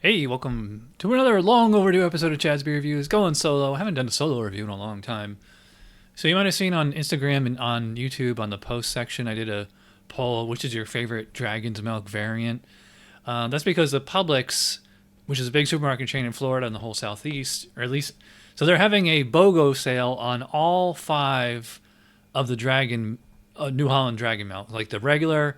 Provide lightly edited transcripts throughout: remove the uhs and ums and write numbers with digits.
Hey, welcome to another long overdue episode of Chad's Beer Reviews. Going solo. I haven't done a solo review in a long time. So you might have seen on Instagram and on YouTube on the post section, I did a poll, which is your favorite Dragon's Milk variant? That's because the Publix, which is a big supermarket chain in Florida and the whole Southeast, or at least, so they're having a BOGO sale on all five of the New Holland Dragon Milk, like the regular,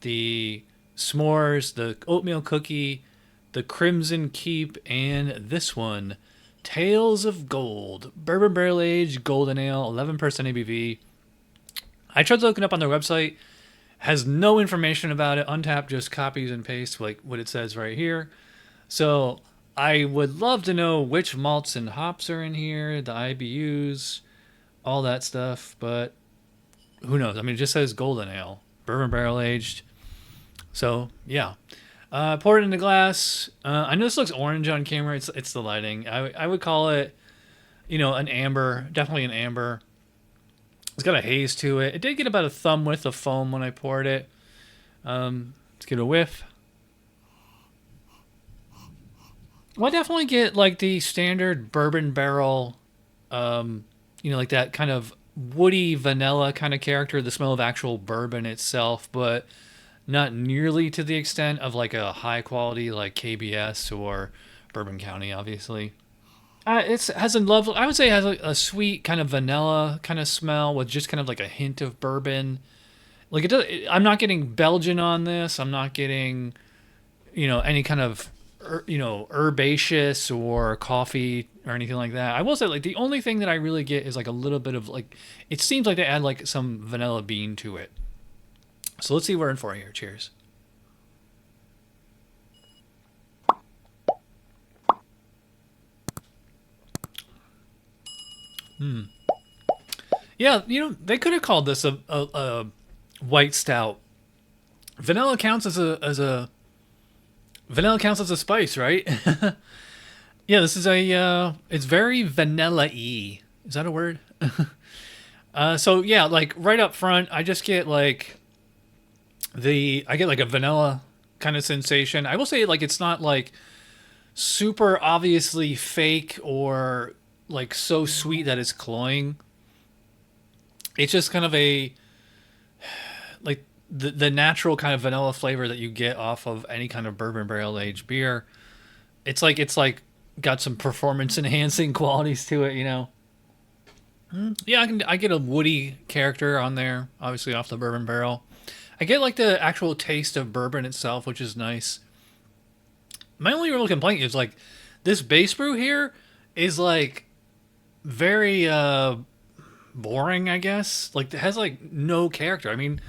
the s'mores, the oatmeal cookie, the Crimson Keep, and this one, Tales of Gold, bourbon barrel aged golden ale, 11% ABV. I tried to look it up on their website, has no information about it. Untapped just copies and pastes like what it says right here. So I would love to know which malts and hops are in here, the IBUs, all that stuff, but who knows? I mean, it just says golden ale, bourbon barrel aged. So yeah, pour it in the glass. I know this looks orange on camera. It's the lighting. I would call it, an amber. Definitely an amber. It's got a haze to it. It did get about a thumb width of foam when I poured it. Let's get a whiff. Well, I definitely get like the standard bourbon barrel, like that kind of woody vanilla kind of character, the smell of actual bourbon itself, but not nearly to the extent of like a high quality like KBS or Bourbon County, obviously. It has a lovely, I would say, it has a sweet kind of vanilla kind of smell with just kind of like a hint of bourbon. Like I'm not getting Belgian on this. I'm not getting, any kind of, herbaceous or coffee or anything like that. I will say, like, the only thing that I really get is like a little bit of like, it seems like they add like some vanilla bean to it. So let's see what we're in for here. Cheers. Yeah, they could have called this a white stout. Vanilla counts as a spice, right? Yeah, this is it's very vanilla-y. Is that a word? So yeah, like right up front, I just get like I get like a vanilla kind of sensation. I will say like it's not like super obviously fake or like so sweet that it's cloying. It's just kind of a like the natural kind of vanilla flavor that you get off of any kind of bourbon barrel aged beer. It's like got some performance enhancing qualities to it. Yeah, I get a woody character on there, obviously off the bourbon barrel. I get like the actual taste of bourbon itself, which is nice. My only real complaint is like this base brew here is like very boring, I guess. Like it has like no character. I mean,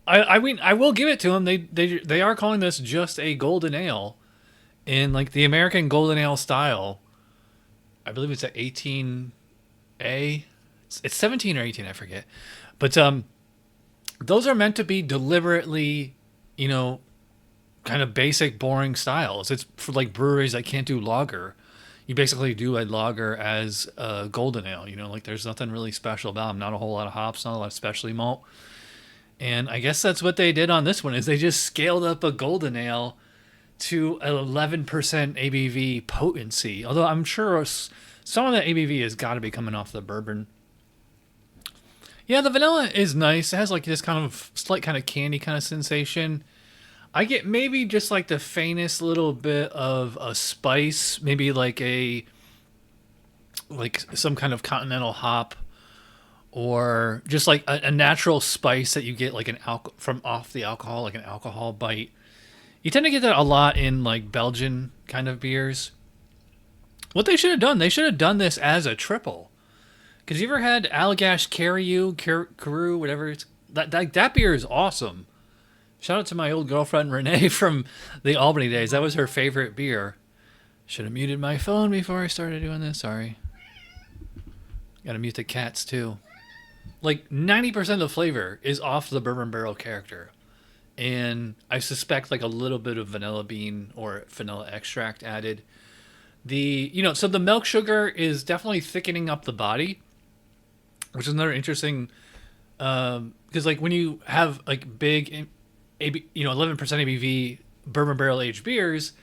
I mean I will give it to them. They are calling this just a golden ale in like the American golden ale style. I believe it's at 18A. It's 17 or 18, I forget. But those are meant to be deliberately, you know, kind of basic, boring styles. It's for like breweries that can't do lager. You basically do a lager as a golden ale. Like there's nothing really special about them. Not a whole lot of hops, not a lot of specialty malt. And I guess that's what they did on this one is they just scaled up a golden ale to an 11% ABV potency. Although I'm sure some of that ABV has got to be coming off the bourbon. Yeah, the vanilla is nice. It has like this kind of slight kind of candy kind of sensation. I get maybe just like the faintest little bit of a spice, maybe like some kind of continental hop, or just like a natural spice that you get like from off the alcohol, like an alcohol bite. You tend to get that a lot in like Belgian kind of beers. What they should have done, they should have done this as a triple. Because you ever had Allagash Carew, whatever it's that beer is awesome. Shout out to my old girlfriend Renee from the Albany days. That was her favorite beer. Should have muted my phone before I started doing this. Sorry. Gotta mute the cats too. Like 90% of the flavor is off the bourbon barrel character. And I suspect like a little bit of vanilla bean or vanilla extract added. So the milk sugar is definitely thickening up the body, which is another interesting, because like when you have like big 11% ABV bourbon barrel aged beers,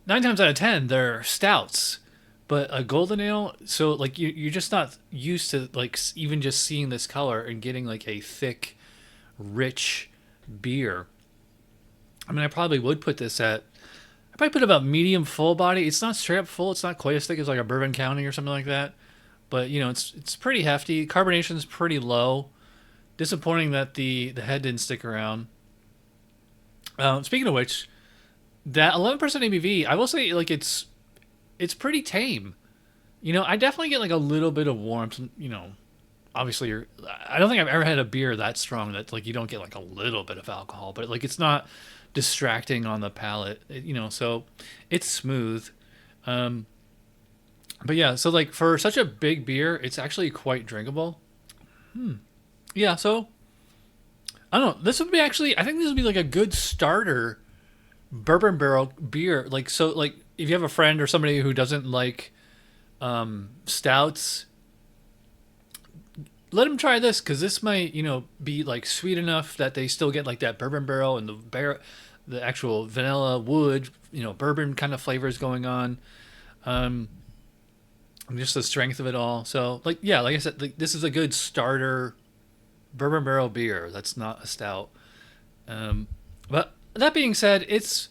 9 times out of 10 they're stouts, but a golden ale. So like you're just not used to like even just seeing this color and getting like a thick, rich beer. I mean, I probably would put this at. I probably put about medium full body. It's not straight up full. It's not quite as thick as like a Bourbon County or something like that. But you know, it's pretty hefty. Carbonation's pretty low. Disappointing that the head didn't stick around. Speaking of which, that 11% ABV, I will say, like it's pretty tame. You know, I definitely get like a little bit of warmth. You know, obviously, I don't think I've ever had a beer that strong that like you don't get like a little bit of alcohol, but like it's not distracting on the palate. You know, so it's smooth. But yeah, so like for such a big beer, it's actually quite drinkable. Yeah, so I don't know. This would be actually, I think this would be like a good starter bourbon barrel beer. Like, so like if you have a friend or somebody who doesn't like stouts, let them try this, because this might, you know, be like sweet enough that they still get like that bourbon barrel and the actual vanilla wood, you know, bourbon kind of flavors going on. Just the strength of it all. So like, yeah, like I said, like, this is a good starter bourbon barrel beer that's not a stout. But that being said, it's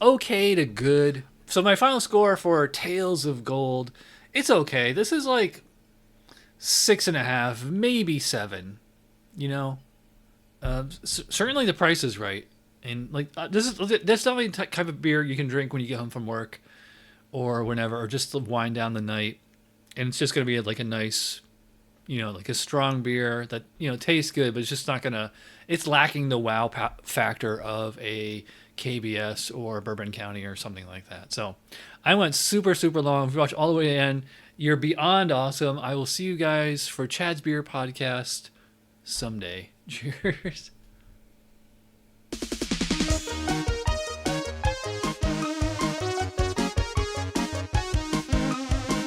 okay to good. So my final score for Tales of Gold, it's okay. This is like 6.5, maybe 7. You know, certainly the price is right, and like this is definitely the type of beer you can drink when you get home from work, or whenever, or just to wind down the night. And it's just gonna be like a nice, you know, like a strong beer that, you know, tastes good, but it's just not gonna. It's lacking the wow factor of a KBS or Bourbon County or something like that. So I went super, super long. If you watch all the way to the end, you're beyond awesome. I will see you guys for Chad's Beer Podcast someday. Cheers.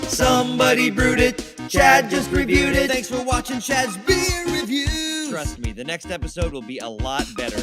Somebody brewed it, Chad just reviewed it. Thanks for watching Chad's Beer Review. Trust me, the next episode will be a lot better.